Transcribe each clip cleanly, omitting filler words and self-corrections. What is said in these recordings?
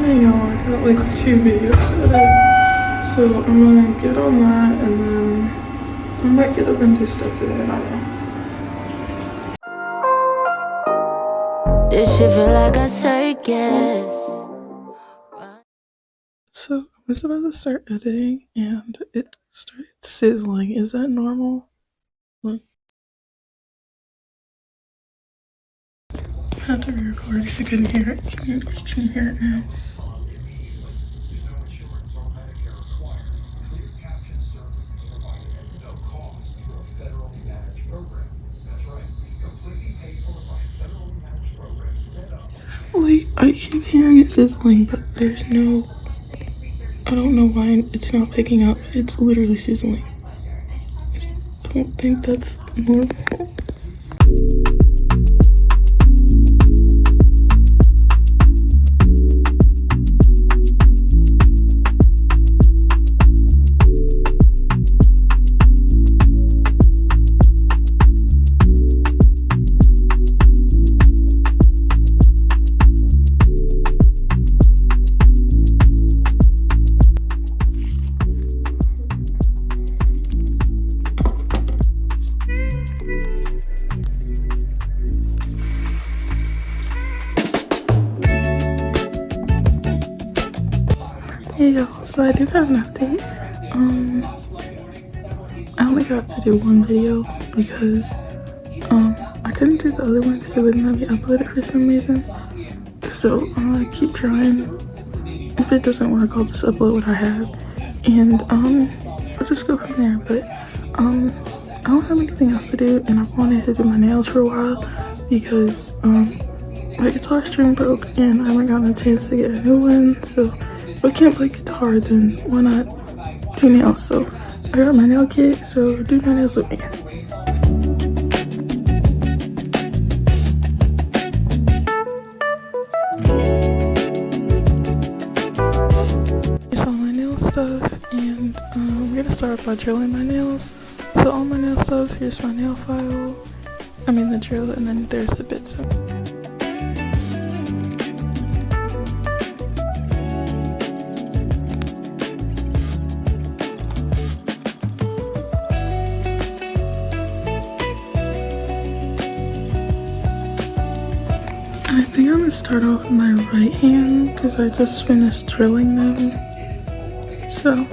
morning, y'all. I got like 2 videos today. So I'm gonna get on that and then I might get up and do stuff today. I don't know. This shit feel like a circus. So I was about to start editing and it started sizzling. Is that normal? I had to re-record if you couldn't hear it. You can hear it now. Like, I keep hearing it sizzling, but there's no... I don't know why it's not picking up. It's literally sizzling. I don't think that's normal. Hey y'all, so I do have an update. I only got to do one video because I couldn't do the other one because it wouldn't let me upload it for some reason. So I'm gonna keep trying. If it doesn't work, I'll just upload what I have, and I'll just go from there. But I don't have anything else to do, and I've wanted to do my nails for a while because my guitar string broke and I haven't gotten a chance to get a new one. So if I can't play guitar, then why not do nails? So I got my nail kit, so do my nails with me. Here's all my nail stuff, and I'm gonna start by drilling my nails. So all my nail stuff, here's my nail file, the drill, and then there's the bits. I think I'm gonna start off with my right hand because I just finished drilling them. So,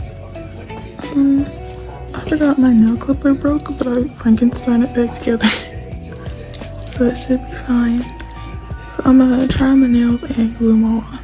I forgot my nail clipper broke, but I Frankenstein it back together. So it should be fine. So I'm gonna try on the nails and glue them all on.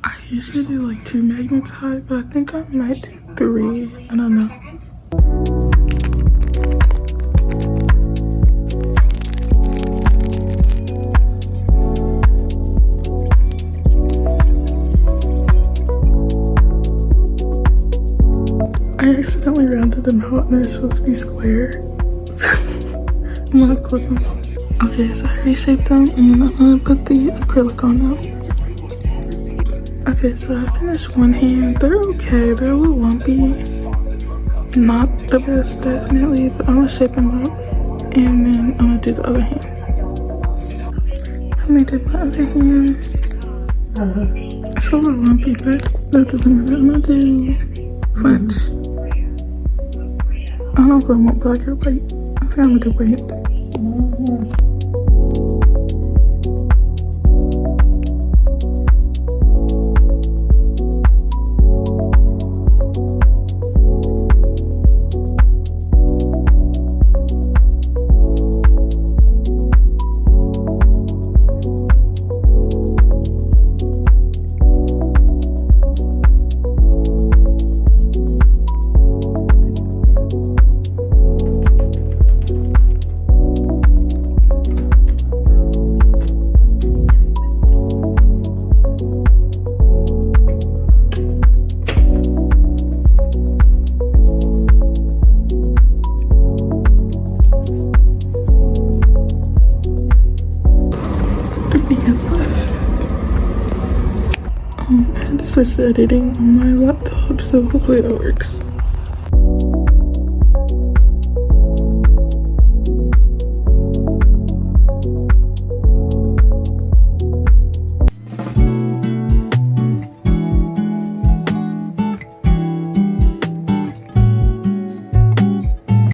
I usually do like 2 magnets high, but I think I might do 3. I don't know. I accidentally rounded them out and they're supposed to be square. I'm gonna clip them. Okay, so I reshaped them and I'm gonna put the acrylic on now. Okay, so I finished one hand. They're okay. They're a little lumpy. Not the best, definitely, but I'm gonna shape them up. And then I'm gonna do the other hand. I'm gonna do my other hand. It's a little lumpy, but that doesn't matter. I'm gonna do French. I don't know if I want black or white. I think I'm gonna do white. switched to editing on my laptop, so hopefully that works.